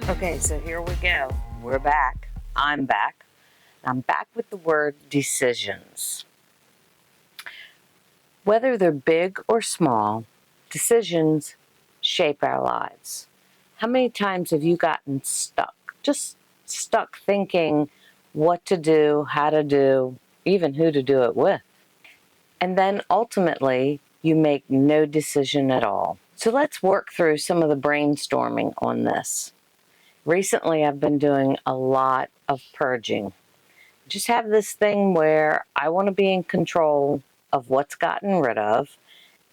Okay, so here we go. We're back. I'm back. I'm back with the word decisions. Whether they're big or small, decisions shape our lives. How many times have you gotten stuck? Just stuck thinking what to do, how to do, even who to do it with. And then ultimately, you make no decision at all. So let's work through some of the brainstorming on this. Recently, I've been doing a lot of purging. Just have this thing where I want to be in control of what's gotten rid of,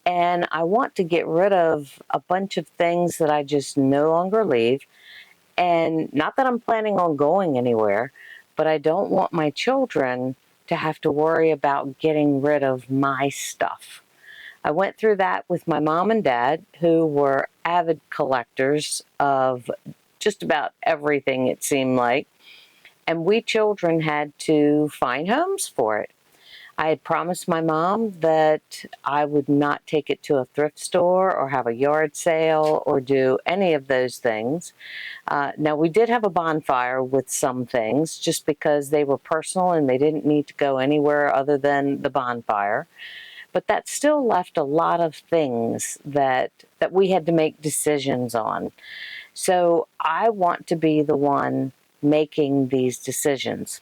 and I want to get rid of a bunch of things that I just no longer leave. And not that I'm planning on going anywhere, but I don't want my children to have to worry about getting rid of my stuff. I went through that with my mom and dad, who were avid collectors of just about everything, it seemed like. And we children had to find homes for it. I had promised my mom that I would not take it to a thrift store or have a yard sale or do any of those things. Now, we did have a bonfire with some things just because they were personal and they didn't need to go anywhere other than the bonfire. But that still left a lot of things that we had to make decisions on. So I want to be the one making these decisions.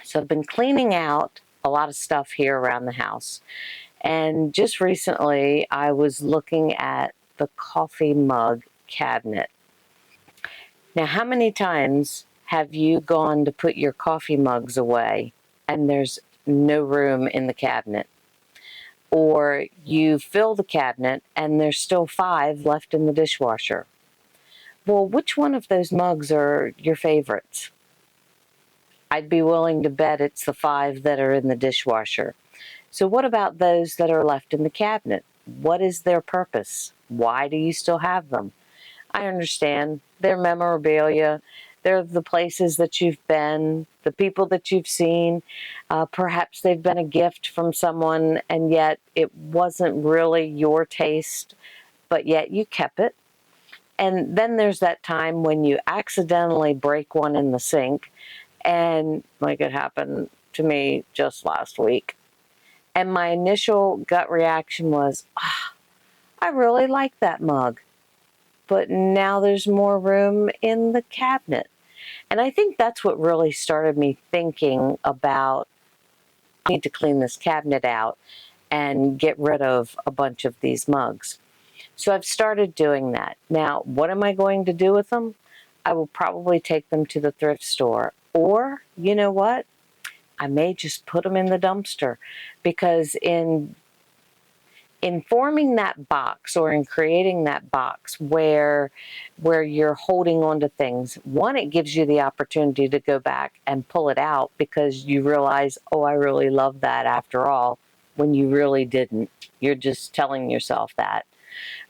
So I've been cleaning out a lot of stuff here around the house. And just recently, I was looking at the coffee mug cabinet. Now, how many times have you gone to put your coffee mugs away and there's no room in the cabinet? Or you fill the cabinet and there's still 5 left in the dishwasher? Well, which one of those mugs are your favorites? I'd be willing to bet it's the 5 that are in the dishwasher. So, what about those that are left in the cabinet? What is their purpose? Why do you still have them? I understand they're memorabilia. They're the places that you've been, the people that you've seen. Perhaps they've been a gift from someone, and yet it wasn't really your taste, but yet you kept it. And then there's that time when you accidentally break one in the sink, and like it happened to me just last week. And my initial gut reaction was, I really like that mug, but now there's more room in the cabinet. And I think that's what really started me thinking about I need to clean this cabinet out and get rid of a bunch of these mugs. So I've started doing that. Now, what am I going to do with them? I will probably take them to the thrift store. Or, you know what? I may just put them in the dumpster, because in forming that box or in creating that box where you're holding on to things, one, it gives you the opportunity to go back and pull it out because you realize, oh, I really love that after all, when you really didn't. You're just telling yourself that.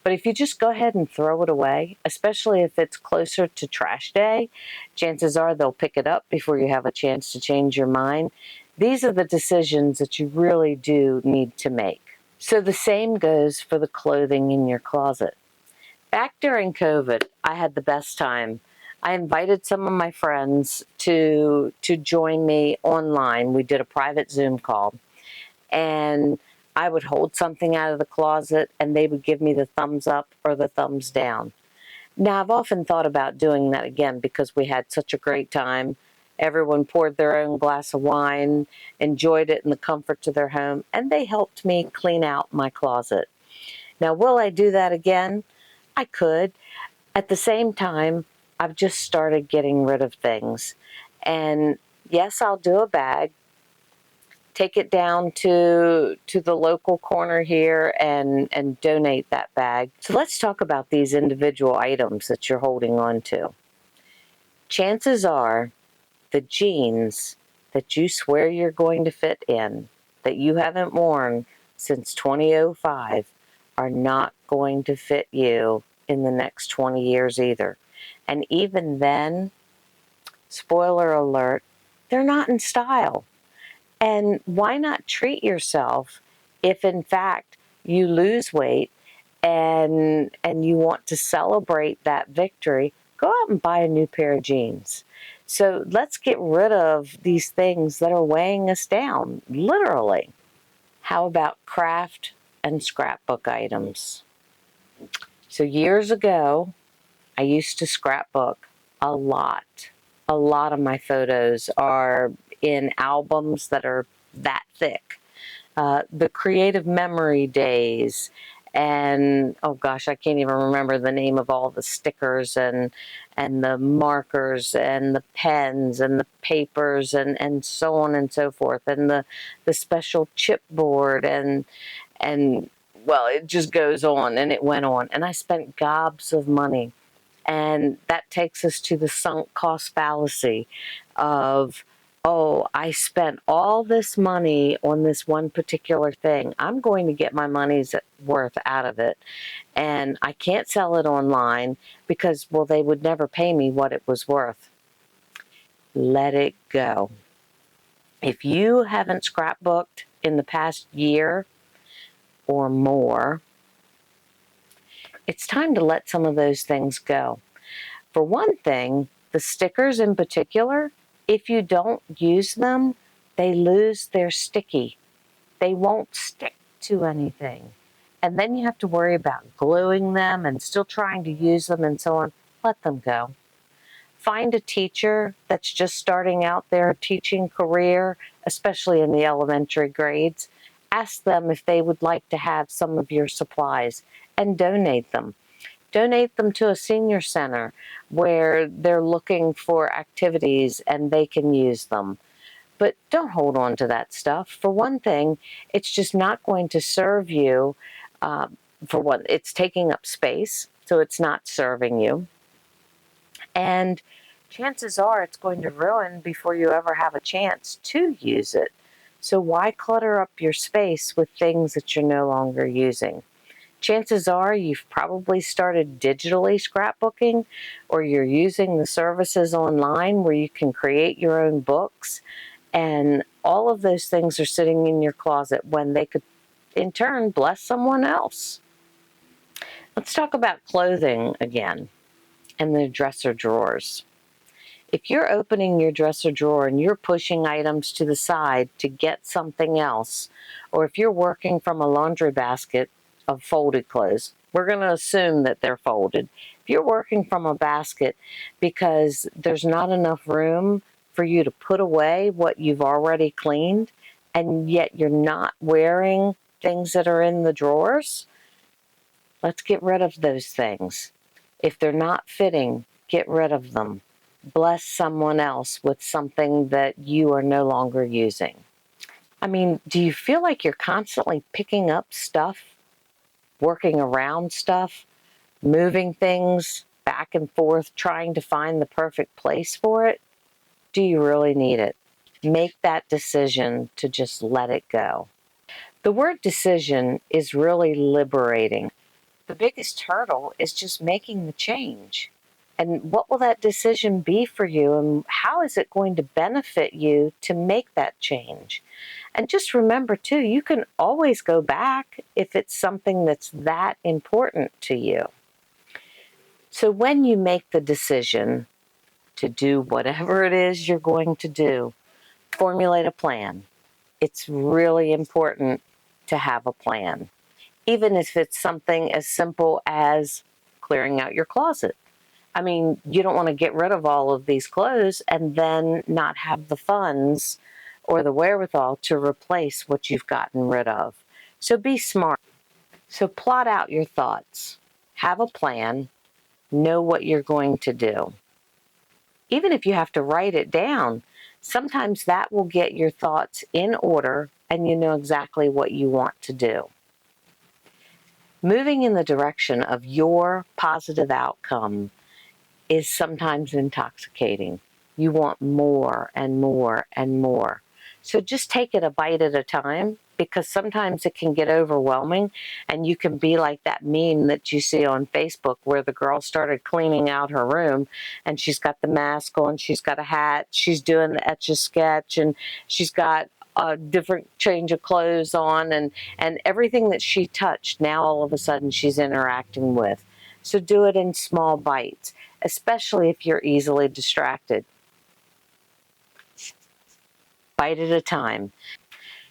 But if you just go ahead and throw it away, especially if it's closer to trash day, chances are they'll pick it up before you have a chance to change your mind. These are the decisions that you really do need to make. So the same goes for the clothing in your closet. Back during COVID, I had the best time. I invited some of my friends to join me online. We did a private Zoom call, and I would hold something out of the closet and they would give me the thumbs up or the thumbs down. Now, I've often thought about doing that again because we had such a great time. Everyone poured their own glass of wine, enjoyed it in the comforts of their home, and they helped me clean out my closet. Now, will I do that again? I could. At the same time, I've just started getting rid of things. And yes, I'll do a bag, take it down to the local corner here and donate that bag. So let's talk about these individual items that you're holding on to. Chances are the jeans that you swear you're going to fit in, that you haven't worn since 2005, are not going to fit you in the next 20 years either. And even then, spoiler alert, they're not in style. And why not treat yourself if in fact you lose weight and you want to celebrate that victory? go out and buy a new pair of jeans. So let's get rid of these things that are weighing us down, literally. How about craft and scrapbook items? So years ago, I used to scrapbook a lot. A lot of my photos are in albums that are that thick. The creative memory days, and oh gosh, I can't even remember the name of all the stickers and the markers and the pens and the papers and so on and so forth, and the special chipboard and well, it just goes on, and it went on, and I spent gobs of money. And that takes us to the sunk cost fallacy of, oh, I spent all this money on this one particular thing. I'm going to get my money's worth out of it. And I can't sell it online because, well, they would never pay me what it was worth. Let it go. If you haven't scrapbooked in the past year or more, it's time to let some of those things go. For one thing, the stickers in particular, if you don't use them, they lose their sticky. They won't stick to anything. And then you have to worry about gluing them and still trying to use them and so on. Let them go. Find a teacher that's just starting out their teaching career, especially in the elementary grades. Ask them if they would like to have some of your supplies and donate them. Donate them to a senior center where they're looking for activities and they can use them. But don't hold on to that stuff. For one thing, it's just not going to serve you. For one, it's taking up space, so it's not serving you. And chances are it's going to ruin before you ever have a chance to use it. So why clutter up your space with things that you're no longer using? Chances are you've probably started digitally scrapbooking, or you're using the services online where you can create your own books, and all of those things are sitting in your closet when they could in turn bless someone else. Let's talk about clothing again and the dresser drawers. If you're opening your dresser drawer and you're pushing items to the side to get something else, or if you're working from a laundry basket of folded clothes, we're going to assume that they're folded. If you're working from a basket because there's not enough room for you to put away what you've already cleaned, and yet you're not wearing things that are in the drawers, let's get rid of those things. If they're not fitting, get rid of them. Bless someone else with something that you are no longer using. I mean, do you feel like you're constantly picking up stuff, working around stuff, moving things back and forth, trying to find the perfect place for it? Do you really need it? Make that decision to just let it go. The word decision is really liberating. The biggest hurdle is just making the change. And what will that decision be for you, and how is it going to benefit you to make that change? And just remember, too, you can always go back if it's something that's that important to you. So when you make the decision to do whatever it is you're going to do, formulate a plan. It's really important to have a plan, even if it's something as simple as clearing out your closet. I mean, you don't want to get rid of all of these clothes and then not have the funds or the wherewithal to replace what you've gotten rid of. So be smart. So plot out your thoughts. Have a plan. Know what you're going to do. Even if you have to write it down, sometimes that will get your thoughts in order and you know exactly what you want to do. Moving in the direction of your positive outcome is sometimes intoxicating. You want more and more and more. So just take it a bite at a time, because sometimes it can get overwhelming and you can be like that meme that you see on Facebook where the girl started cleaning out her room and she's got the mask on, she's got a hat, she's doing the Etch-a-Sketch, and she's got a different change of clothes on, and everything that she touched, now all of a sudden she's interacting with. So do it in small bites. especially if you're easily distracted. Bite at a time.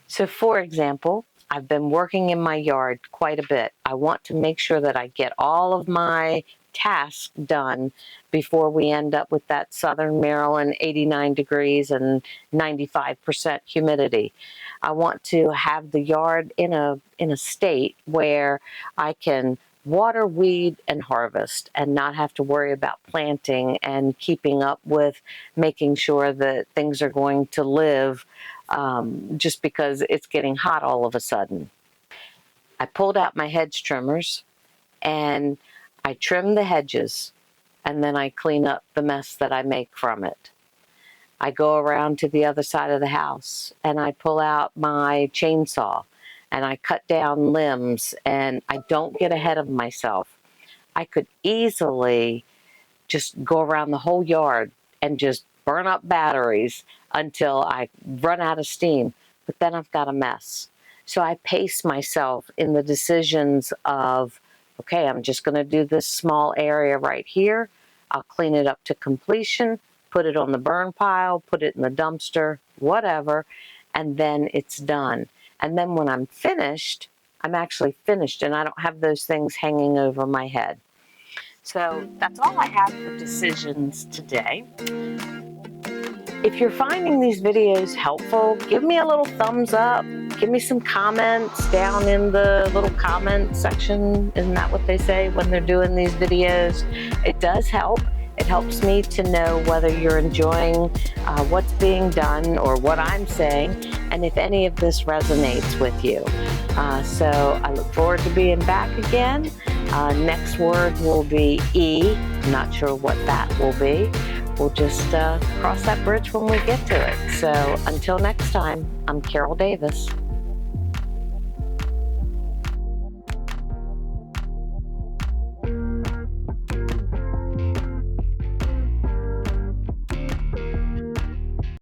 So for example, I've been working in my yard quite a bit. I want to make sure that I get all of my tasks done before we end up with that Southern Maryland 89 degrees and 95% humidity. I want to have the yard in a state where I can water, weed, and harvest and not have to worry about planting and keeping up with making sure that things are going to live just because it's getting hot all of a sudden. I pulled out my hedge trimmers and I trim the hedges, and then I clean up the mess that I make from it. I go around to the other side of the house and I pull out my chainsaw and I cut down limbs, and I don't get ahead of myself. I could easily just go around the whole yard and just burn up batteries until I run out of steam, but then I've got a mess. So I pace myself in the decisions of, okay, I'm just going to do this small area right here. I'll clean it up to completion, put it on the burn pile, put it in the dumpster, whatever, and then it's done. And then when I'm finished, I'm actually finished and I don't have those things hanging over my head. So that's all I have for decisions today. If you're finding these videos helpful, give me a little thumbs up. Give me some comments down in the little comment section. Isn't that what they say when they're doing these videos? It does help. It helps me to know whether you're enjoying what's being done or what I'm saying, and if any of this resonates with you. So I look forward to being back again. Next word will be E. I'm not sure what that will be. We'll just cross that bridge when we get to it. So until next time, I'm Carol Davis.